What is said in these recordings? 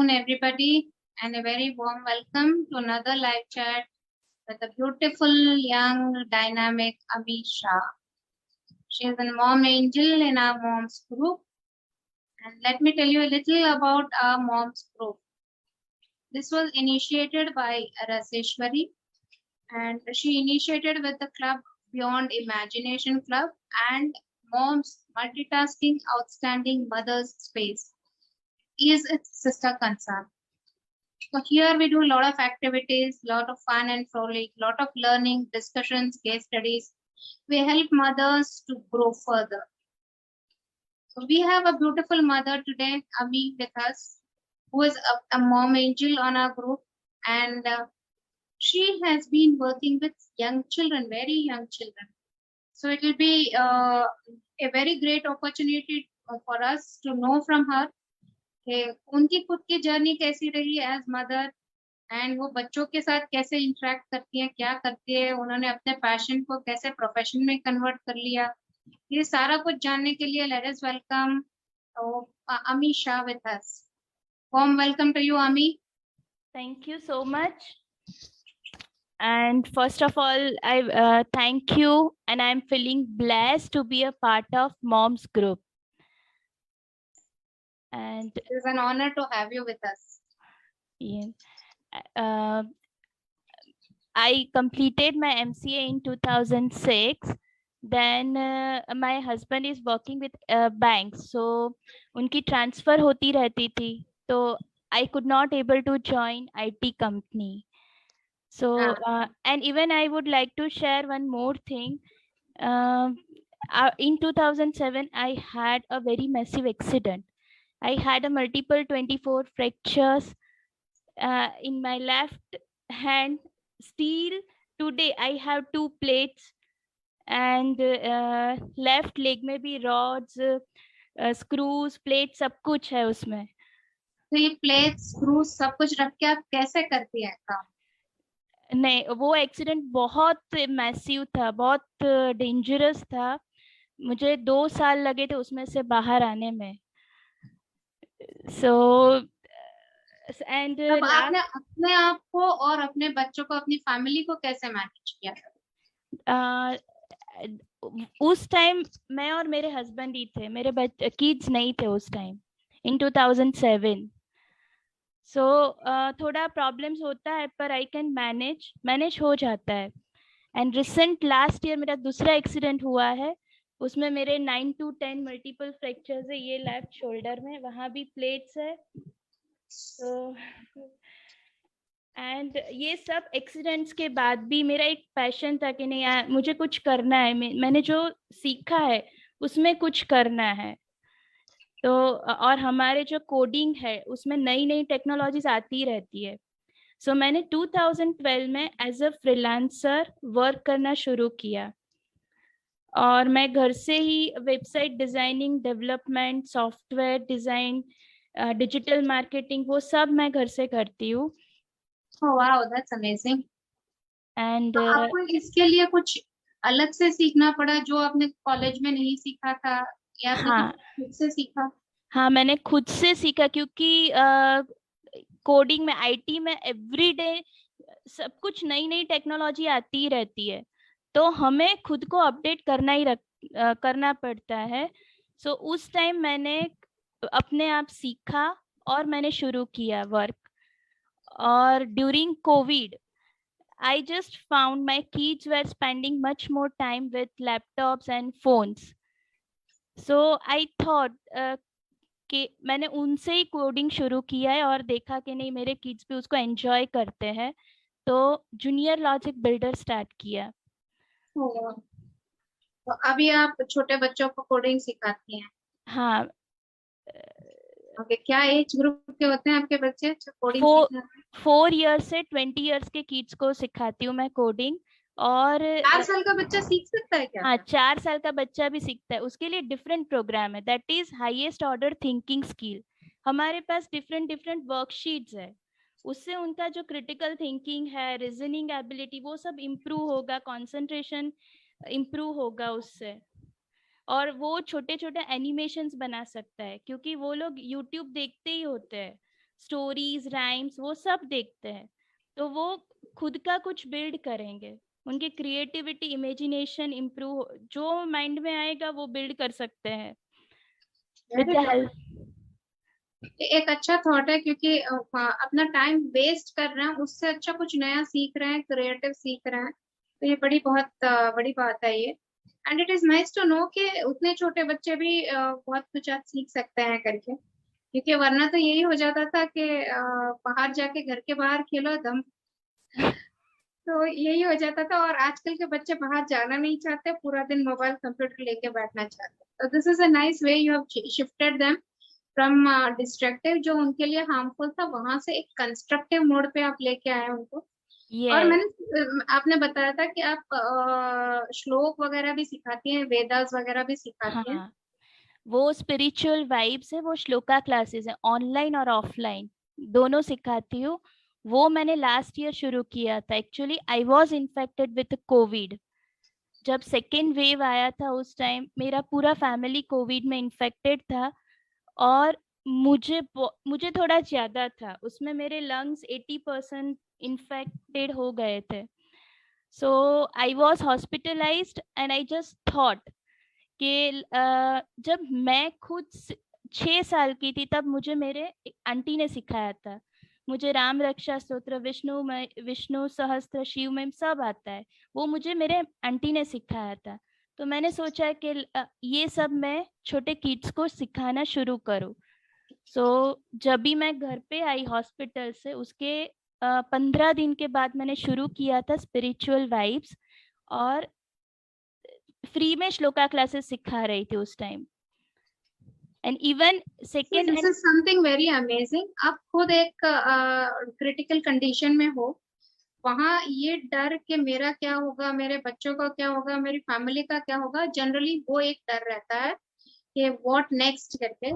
afternoon, everybody, and a very warm welcome to another live chat with a beautiful, young, dynamic Ami Shah. She is a mom angel in our moms group. And let me tell you a little about our moms group. This was initiated by Raseshwari, and she initiated with the club Beyond Imagination Club and Moms Multitasking Outstanding Mothers Space is its sister concern. So here we do a lot of activities, lot of fun and frolic, lot of learning, discussions, case studies. We help mothers to grow further. So we have a beautiful mother today, Ami, with us, who is a mom angel on our group, and she has been working with young children, very young children. So it will be a very great opportunity for us to know from her कि उनकी खुद की journey कैसी रही as mother and वो बच्चों के साथ कैसे इंटरेक्ट करती है, क्या करती है, उन्होंने अपने पैशन को कैसे प्रोफेशन में कन्वर्ट कर लिया, ये सारा कुछ जानने के लिए let us welcome Ami Shah with us. Warm welcome to you, Ami. Thank you so much. And first of all, I thank you, and I'm feeling blessed to be a part of Mom's group. And it is an honor to have you with us. Yeah. I completed my MCA in 2006. Then my husband is working with banks, so उनकी transfer होती रहती थी, तो I could not able to join IT company. So and even I would like to share one more thing. In 2007, I had a very massive accident. I had a multiple 24 fractures in my left hand. Still today I have 2 plates, and left leg में भी rods, screws, plates सब कुछ है उसमें. तो ये plates, screws सब कुछ रख के आप कैसे करती हैं काम? नहीं, वो एक्सीडेंट बहुत मैसिव था, बहुत डेंजरस था. मुझे 2 साल लगे थे उसमें से बाहर आने में. So and आपने अपने आप को और अपने बच्चों को, अपनी फैमिली को कैसे मैनेज किया? उस टाइम मैं और मेरे हस्बैंड ही थे, मेरे किड्स नहीं थे उस टाइम in 2007. So थोड़ा प्रॉब्लम्स होता है, पर आई कैन मैनेज हो जाता है. एंड रिसेंट लास्ट ईयर मेरा दूसरा एक्सीडेंट हुआ है, उसमें मेरे 9 to 10 मल्टीपल फ्रैक्चर्स है. ये लेफ्ट शोल्डर में, वहां भी प्लेट्स है. तो एंड ये सब एक्सीडेंट्स के बाद भी मेरा एक पैशन था कि नहीं मुझे कुछ करना है, मैंने जो सीखा है उसमें कुछ करना है. तो और हमारे जो कोडिंग है उसमें नई नई टेक्नोलॉजीज आती रहती है. सो मैंने 2012 में एज अ फ्रीलांसर वर्क करना शुरू किया, और मैं घर से ही website designing, development, software design, digital marketing, वो सब मैं घर से करती हूँ. Wow, that's amazing. एंड आपको इसके लिए कुछ अलग से सीखना पड़ा जो आपने कॉलेज में नहीं सीखा था, या आपने खुद से सीखा? हाँ, मैंने खुद से सीखा, क्योंकि कोडिंग में, आईटी में एवरीडे सब कुछ नई नई टेक्नोलॉजी आती रहती है, तो हमें खुद को अपडेट करना पड़ता है. सो उस टाइम मैंने अपने आप सीखा और मैंने शुरू किया वर्क. और during Covid I just found my kids were spending much more time with laptops and phones. So I thought कि मैंने उनसे ही कोडिंग शुरू किया है, और देखा कि नहीं मेरे किड्स भी उसको एंजॉय करते हैं, तो जूनियर लॉजिक बिल्डर स्टार्ट किया. तो अभी आप छोटे बच्चों को कोडिंग सिखाती हैं? हाँ. ओके, क्या एज ग्रुप के होते हैं आपके बच्चे जो कोडिंग सीखते हैं? 4 years से 20 years के किड्स को सिखाती हूँ मैं कोडिंग. और 4 साल का बच्चा सीख सकता है क्या? हाँ, 4 साल का बच्चा भी सीखता है. उसके लिए डिफरेंट प्रोग्राम है, that is highest order thinking skill. हमारे पास डिफरेंट वर्कशीट्स है, उससे उनका जो क्रिटिकल थिंकिंग है, रीजनिंग एबिलिटी, वो सब इम्प्रूव होगा, कंसंट्रेशन इम्प्रूव होगा उससे. और वो छोटे छोटे एनिमेशंस बना सकता है, क्योंकि वो लोग यूट्यूब देखते ही होते हैं, स्टोरीज, राइम्स वो सब देखते हैं, तो वो खुद का कुछ बिल्ड करेंगे, उनकी क्रिएटिविटी, इमेजिनेशन इम्प्रूव, जो माइंड में आएगा वो बिल्ड कर सकते हैं विद द हेल्प। एक अच्छा थॉट है, क्योंकि अपना टाइम वेस्ट कर रहे हैं उससे अच्छा कुछ नया सीख रहे हैं, क्रिएटिव सीख रहे हैं, तो ये बहुत बड़ी बात है ये। And it is nice to know कि उतने छोटे बच्चे भी बहुत कुछ आज सीख सकते हैं करके, क्योंकि वरना तो यही हो जाता था कि बाहर जाके घर के बाहर खेलो दम, तो यही हो जाता था। और आजकल के बच्चे बाहर जाना नहीं चाहते, पूरा दिन मोबाइल कंप्यूटर लेके बैठना चाहते, तो this is a nice way you have shifted them from destructive, जो उनके लिए हार्मफुल था, वहां से एक कंस्ट्रक्टिव मोड पे आप लेके आए उनको। और यस, आपने बताया था कि आप श्लोक वगैरह भी सिखाती हैं, वेदास वगैरह भी सिखाती हैं। हाँ, वो स्पिरिचुअल वाइब्स है, वो श्लोका क्लासेस है, ऑनलाइन और ऑफलाइन दोनों सिखाती हूँ। वो मैंने लास्ट ईयर शुरू किया था। Actually I was infected with Covid. जब सेकेंड वेव आया था उस टाइम मेरा पूरा फैमिली कोविड में इन्फेक्टेड था, और मुझे थोड़ा ज्यादा था, उसमें मेरे लंग्स 80% इन्फेक्टेड हो गए थे। So I was hospitalised and I just thought कि जब मैं खुद 6 साल की थी तब मुझे मेरे आंटी ने सिखाया था। मुझे राम रक्षा स्तोत्र, विष्णु सहस्त्र, शिव में सब आता है, वो मुझे मेरे आंटी ने सिखाया था। तो मैंने सोचा कि ये सब मैं छोटे किड्स को सिखाना शुरू करूँ। सो जब भी मैं घर पे आई हॉस्पिटल से, उसके 15 दिन के बाद मैंने शुरू किया था स्पिरिचुअल वाइब्स, और फ्री में श्लोका क्लासेस सिखा रही थी उस time. And even second this is something very amazing. आप खुद एक क्रिटिकल कंडीशन में हो, वहां ये डर कि मेरा क्या होगा, मेरे बच्चों का क्या होगा, मेरी फैमिली का क्या होगा, जनरली वो एक डर रहता है कि व्हाट नेक्स्ट करके।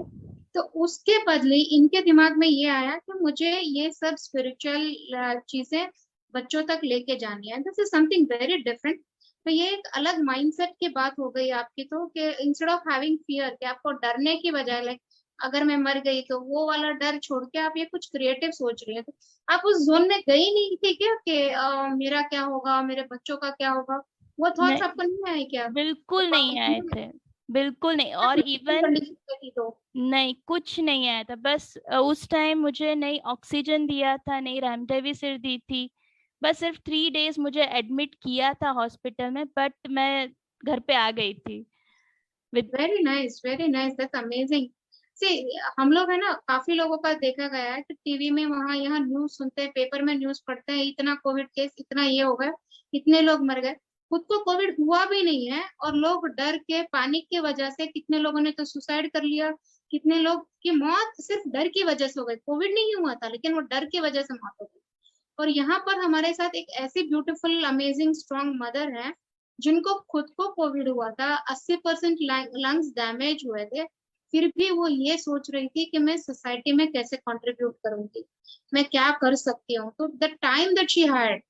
तो उसके बदले इनके दिमाग में ये आया कि मुझे ये सब स्पिरिचुअल चीजें बच्चों तक लेके जानी है। This is something very different. तो ये एक अलग माइंडसेट की बात हो गई आपकी, तो कि इंस्टेड ऑफ हैविंग फियर, कि आपको डरने की बजाय लाइक अगर मैं मर गई तो वो वाला डर छोड़ के आप ये कुछ क्रिएटिव सोच रही है, तो आप उस जोन में गई नहीं थी क्या कि मेरा क्या होगा, मेरे बच्चों का क्या होगा? वो थॉट्स आपको नहीं आए क्या? बिल्कुल नहीं आए थे, बिल्कुल नहीं। और इवन कंडीशन में थी तो नहीं, कुछ नहीं आया था। बस उस टाइम मुझे नहीं ऑक्सीजन दिया था, नहीं रेमडेसिविर दी थी। बस सिर्फ 3 डेज मुझे एडमिट किया था हॉस्पिटल में, बट मैं घर पे आ गई थी with. Very nice, very nice, that's amazing. See, हम लोग है ना, काफी लोगों का देखा गया है कि टीवी में वहां यहाँ न्यूज सुनते हैं, पेपर में न्यूज पढ़ते हैं, इतना कोविड केस, इतना ये हो गया, इतने लोग मर गए। खुद को कोविड हुआ भी नहीं है और लोग डर के, पैनिक की वजह से, कितने लोगों ने तो सुसाइड कर लिया, कितने लोग की मौत सिर्फ डर की वजह से हो गई। कोविड नहीं हुआ था लेकिन वो डर की वजह से मौत हो गई। और यहाँ पर हमारे साथ एक ऐसी ब्यूटीफुल, अमेजिंग, स्ट्रॉन्ग मदर है जिनको खुद को कोविड हुआ था, 80% लंग्स डैमेज हुए थे, फिर भी वो ये सोच रही थी कि मैं सोसाइटी में कैसे कंट्रीब्यूट करूंगी, मैं क्या कर सकती हूँ। तो the time that she had,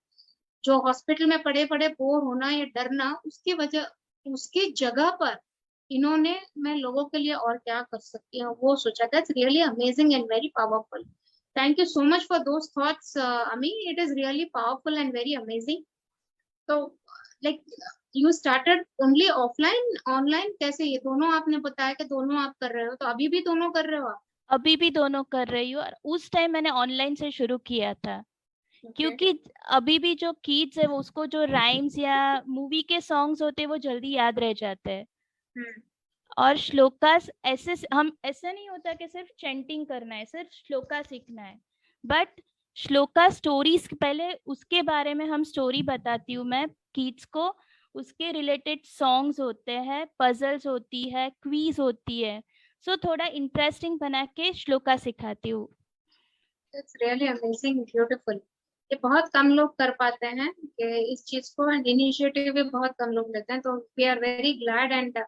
जो हॉस्पिटल में पड़े पड़े बोर होना या डरना, उसकी वजह, उसकी जगह पर इन्होंने मैं लोगों के लिए और क्या कर सकती हूँ वो सोचा। That's really amazing and very powerful. Thank you so much for those thoughts Ami, it is really powerful and very amazing. तो like you started only offline, online कैसे? ये दोनों आपने बताया कि दोनों आप कर रहे हो, तो अभी भी दोनों कर रहे हो आप? अभी भी दोनों कर रही हूँ, और उस टाइम मैंने ऑनलाइन से शुरू किया था। Okay. क्योंकि अभी भी जो किड्स है वो, उसको जो राइम्स या मूवी के सॉन्ग्स होते हैं वो जल्दी याद रह जाते हैं। हम्म। और श्लोकास ऐसे हम, ऐसा नहीं होता कि सिर्फ चैंटिंग करना है, सिर्फ श्लोका सीखना है, बट श्लोका स्टोरीज, पहले उसके बारे में हम स्टोरी बताती हूँ मैं किड्स को। उसके रिलेटेड सॉन्ग्स होते हैं, पजल्स होती है, क्वीज होती है। सो थोड़ा इंटरेस्टिंग बना के श्लोका सिखाती हूँ। It's really amazing, beautiful. ये बहुत कम लोग कर पाते हैं कि इस चीज को, एंड इनिशिएटिव भी बहुत कम लोग लेते हैं, तो we are very glad and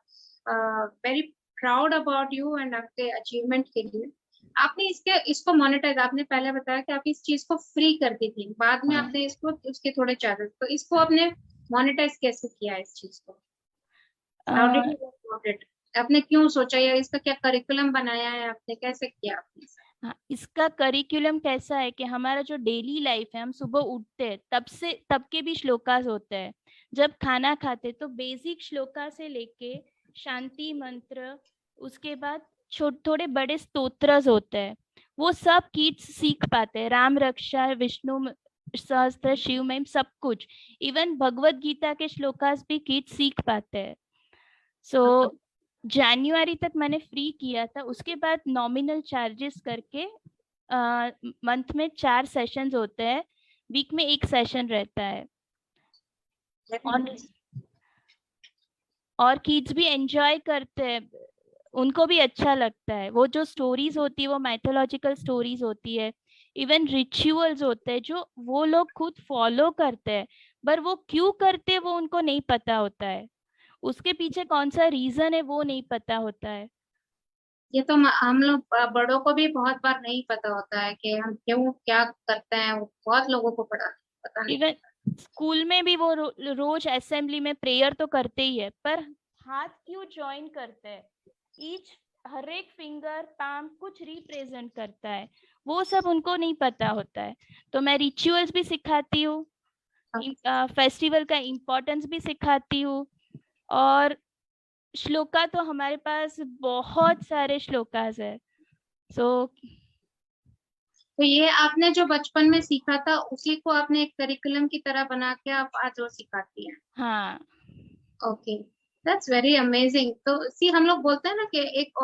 very proud about you and आपके अचीवमेंट के लिए। आपने इसको मोनेटाइज, आपने पहले बताया कि आप इस चीज को फ्री करती थी, बाद में हाँ। आपने इसको, उसके थोड़े चार्जेस, तो इसको आपने मोनेटाइज कैसे किया इस चीज को? How did you go about it? आपने क्यों सोचा, या इसका क्या करिकुलम बनाया है आपने, कैसे किया आपने? हाँ, इसका करिकुलम कैसा है कि हमारा जो डेली लाइफ है, हम सुबह उठते हैं तब के भी श्लोकास होते हैं। जब खाना खाते तो बेसिक श्लोका से लेके शांति मंत्र, उसके बाद थोड़े बड़े स्तोत्रस होते हैं, वो सब किड्स सीख पाते हैं। राम रक्षा, विष्णु सहस्त्र, शिव महिम, सब कुछ। इवन भगवत गीता के श्लोकास भी किड्स सीख पाते हैं। सो जनवरी तक मैंने फ्री किया था, उसके बाद नॉमिनल चार्जेस करके मंथ में 4 सेशंस होते हैं, वीक में 1 सेशन रहता है। और किड्स भी एंजॉय करते हैं, उनको भी अच्छा लगता है। वो जो स्टोरीज होती है वो मैथोलॉजिकल स्टोरीज होती है, इवन रिचुअल्स होते हैं जो वो लोग खुद फॉलो करते हैं, पर वो क्यों करते हैं वो उनको नहीं पता होता है, उसके पीछे कौन सा रीजन है वो नहीं पता होता है। ये तो हम लोग बड़ों को भी बहुत बार नहीं पता होता है कि हम क्यों क्या करते हैं, वो बहुत लोगों को पता नहीं। इवन स्कूल में भी वो रोज असेंबली में प्रेयर तो करते ही है, पर हाथ क्यों ज्वाइन करते हैं, ईच हर एक फिंगर पाम कुछ रिप्रेजेंट करता है, वो सब उनको नहीं पता होता है। तो मैं रिचुअल्स भी सिखाती हूँ, फेस्टिवल का इम्पोर्टेंस भी सिखाती हूँ, और श्लोका तो हमारे पास बहुत सारे श्लोकास है। तो ये आपने जो बचपन में सीखा था उसी को आपने एक करिकुलम की तरह बना के आप आज वो सिखाती हैं? हाँ, ओके, दैट्स वेरी अमेजिंग। तो सी हम लोग बोलते हैं ना कि एक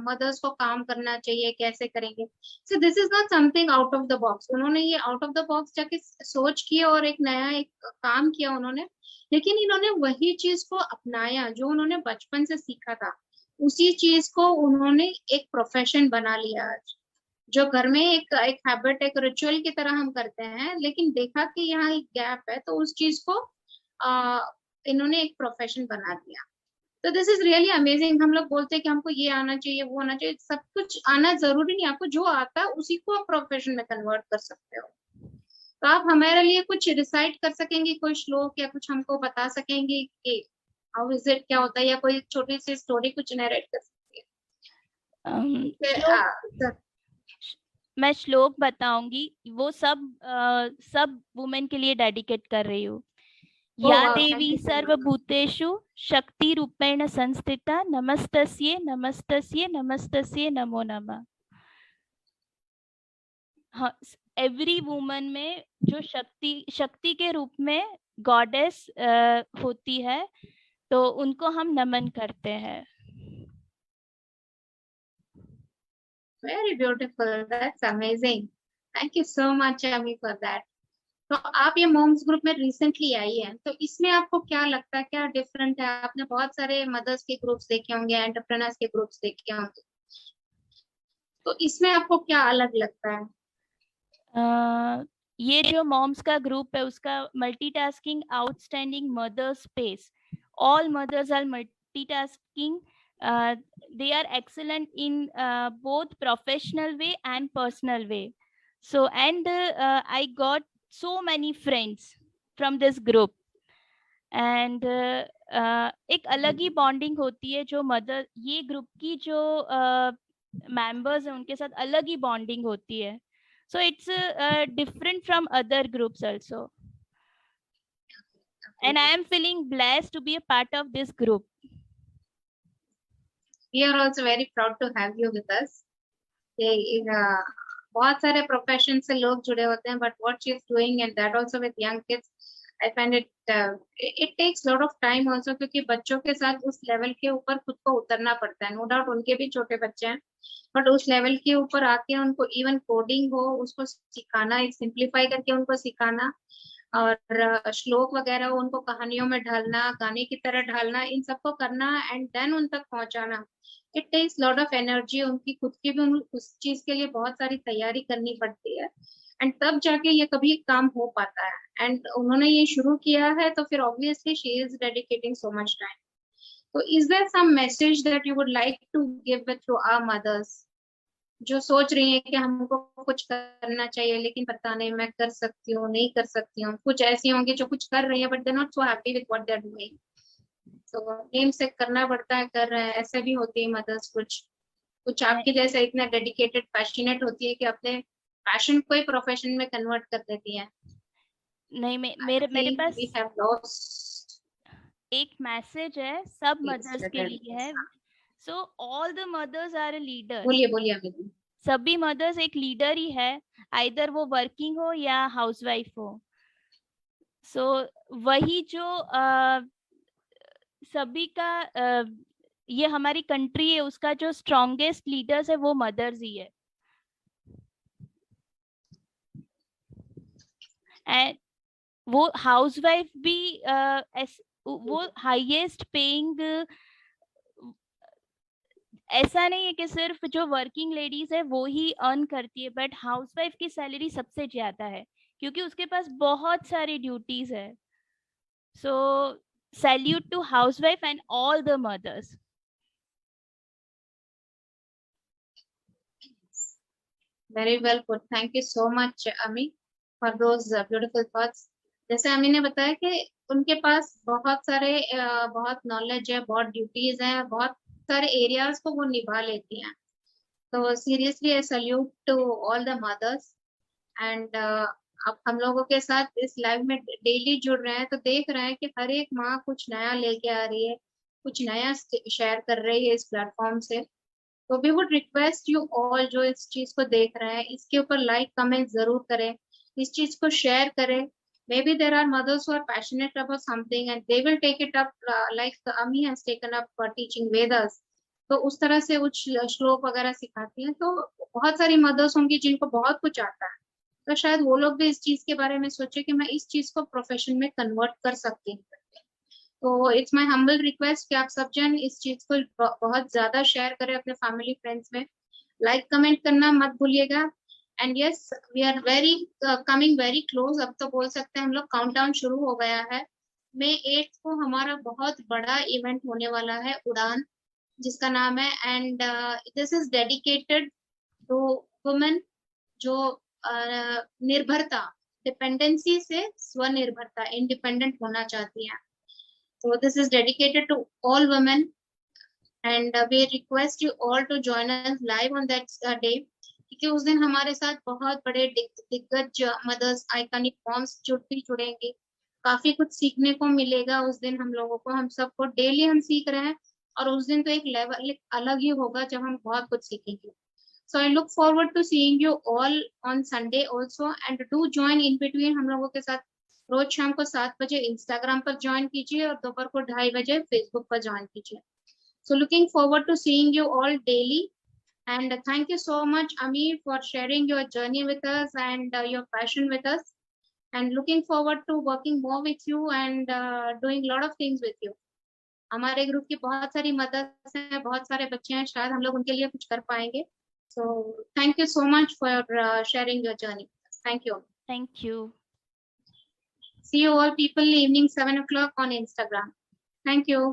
मदर्स को काम करना चाहिए, कैसे करेंगे। So this is not something out of the box, उन्होंने ये आउट ऑफ द बॉक्स जाके सोच किया और एक नया एक काम किया उन्होंने, लेकिन इन्होंने वही चीज को अपनाया जो उन्होंने बचपन से सीखा था, उसी चीज को उन्होंने एक प्रोफेशन बना लिया आज। जो घर में एक हैबिट, एक रिचुअल की तरह हम करते हैं, लेकिन देखा कि यहाँ एक गैप है तो उस चीज को आ, इन्होंने एक प्रोफेशन बना दिया। तो दिस इज रियली अमेजिंग। हम लोग बोलते हैं कि हमको ये आना चाहिए, वो आना चाहिए, सब कुछ आना जरूरी नहीं, आपको जो आता है उसी को आप प्रोफेशन में कन्वर्ट कर सकते हो। तो आप हमारे लिए कुछ रिसाइट कर सकेंगे, कोई श्लोक या कुछ हमको बता सकेंगे कि हाउ इज इट, क्या होता है, या कोई छोटी सी स्टोरी कुछ नरेट कर सकते हैं? मैं श्लोक बताऊंगी, वो सब वुमेन के लिए डेडिकेट कर रही हूँ। या देवी सर्वभूतेषु शक्ति रूपेण संस्थिता, नमस्तस्ये नमस्तस्ये नमस्तस्ये नमो नमः। हाँ, एवरी वुमन में जो शक्ति के रूप में गॉडेस होती है, तो उनको हम नमन करते हैं। Very beautiful. That's amazing. Thank you so much, Ami, for that. तो आप ये मॉम्स ग्रुप में रिसेंटली आई हैं, तो इसमें आपको क्या लगता है, क्या डिफरेंट है? आपने बहुत सारे मदर्स के ग्रुप्स देखे होंगे, एंटरप्रेन्योर्स के ग्रुप्स देखे होंगे, तो इसमें आपको क्या अलग लगता है? ये जो मॉम्स का ग्रुप है उसका multitasking outstanding mother space, all mothers are multitasking, they are excellent in both professional way and personal way. So and I got so many friends from this group, and एक अलग ही bonding होती है जो mother, ये group की जो members हैं उनके साथ अलग ही बॉन्डिंग होती है. So it's different from other groups also, and I am feeling blessed to be a part of this group. We are also very proud to have you with us. बहुत सारे profession से लोग जुड़े होते हैं, but what she is doing and that also with young kids, I find it takes lot of time also, क्योंकि बच्चों के साथ उस लेवल के ऊपर खुद को उतरना पड़ता है। नो डाउट उनके भी छोटे बच्चे हैं, बट उस लेवल के ऊपर आके उनको इवन कोडिंग हो उसको सिखाना, एक सिंप्लीफाई करके उनको सिखाना, और श्लोक वगैरह उनको कहानियों में ढालना, गाने की तरह ढालना, इन सबको करना एंड देन उन तक पहुंचाना, it takes lot of energy. उनकी खुद की भी उस चीज के लिए बहुत सारी तैयारी करनी पड़ती है, एंड तब जाके ये कभी काम हो पाता है। एंड उन्होंने ये शुरू किया है तो फिर obviously she is dedicating so much time. तो is there some message that you would like to give to our mothers जो सोच रही हैं कि हमको कुछ करना चाहिए लेकिन पता नहीं मैं कर सकती हूँ नहीं कर सकती हूँ? कुछ ऐसी होंगी जो कुछ कर रही है but they not so happy with what they are doing, तो नेम से करना पड़ता है, कर रहे हैं, ऐसे भी होती है मदर्स कुछ, कुछ आपके जैसे इतना डेडिकेटेड पैशनेट होती है कि अपने पैशन को ही प्रोफेशन में कन्वर्ट कर देती है। नहीं, मेरे पास we have lost एक मैसेज है सब Yes, मदर्स के certainly. लिए है। So all the mothers are a leader. बोलिए बोलिए अमित। सभी मदर्स एक लीडर ही है, आइदर वो वर्किंग हो या हाउसवाइफ हो। सो वही जो सभी का ये हमारी कंट्री है, उसका जो स्ट्रॉन्गेस्ट लीडर्स है वो मदर्स ही है। एंड वो हाउसवाइफ भी वो हाईएस्ट पेइंग, ऐसा नहीं है कि सिर्फ जो वर्किंग लेडीज है वो ही अर्न करती है, बट हाउसवाइफ की सैलरी सबसे ज्यादा है क्योंकि उसके पास बहुत सारी ड्यूटीज है। So salute to housewife and all the mothers. Very well put, thank you so much Ami for those beautiful thoughts. जैसे अमी ने बताया कि उनके पास बहुत सारे बहुत नॉलेज है, बहुत ड्यूटीज हैं, बहुत सारे एरियाज को वो निभा लेती हैं। तो seriously I salute to all the mothers. And अब हम लोगों के साथ इस लाइव में डेली जुड़ रहे हैं तो देख रहे हैं कि हर एक माँ कुछ नया लेके आ रही है, कुछ नया शेयर कर रही है इस प्लेटफॉर्म से। तो we would request you all जो इस चीज को देख रहे हैं, इसके ऊपर लाइक कमेंट जरूर करें, इस चीज को शेयर करें। Maybe there are mothers who are passionate about something and they will take it up, like Ami has taken up teaching Vedas. तो उस तरह से कुछ श्लोक वगैरह सिखाती हैं। तो बहुत सारी मदर्स होंगी जिनको बहुत कुछ आता है, तो शायद वो लोग भी इस चीज के बारे में सोचे कि मैं इस चीज को प्रोफेशन में कन्वर्ट कर सकती हूँ। तो इट्स माय हम्बल रिक्वेस्ट कि आप सब जन इस चीज को बहुत ज्यादा शेयर करें अपने फैमिली फ्रेंड्स में। लाइक कमेंट करना मत भूलिएगा। And yes, we are very coming very close. अब तो बोल सकते हैं हम लोग काउंटडाउन शुरू हो गया है। May 8 को हमारा बहुत बड़ा इवेंट होने वाला है, उड़ान, जिसका नाम है, and this is dedicated to women जो निर्भरता, डिपेंडेंसी से स्वनिर्भरता, इंडिपेंडेंट होना चाहती हैं। So this is dedicated to all women, and we request you all to join us live on that day, क्योंकि उस दिन हमारे साथ बहुत बड़े दिग्गज मदर्स, आइकॉनिक मॉम्स जुड़ेंगे। काफी कुछ सीखने को मिलेगा उस दिन हम लोगों को, हम सबको। डेली हम सीख रहे हैं और उस दिन तो एक लेवल अलग ही होगा जब हम बहुत कुछ सीखेंगे। So I look forward to seeing you all on Sunday also, and do join in between हम लोगों के साथ। रोज शाम को 7 बजे इंस्टाग्राम पर ज्वाइन कीजिए और दोपहर को 2:30 बजे फेसबुक पर ज्वाइन कीजिए। So looking forward to seeing you all daily, and thank you so much Amir for sharing your journey with us and your passion with us, and looking forward to working more with you and doing lot of things with you. हमारे group की बहुत सारी mother's हैं, बहुत सारे बच्चे हैं, शायद हम लोग उनके लिए कुछ कर पाएंगे। So thank you so much for sharing your journey. Thank you. Thank you. See you all people evening 7 o'clock on Instagram. Thank you.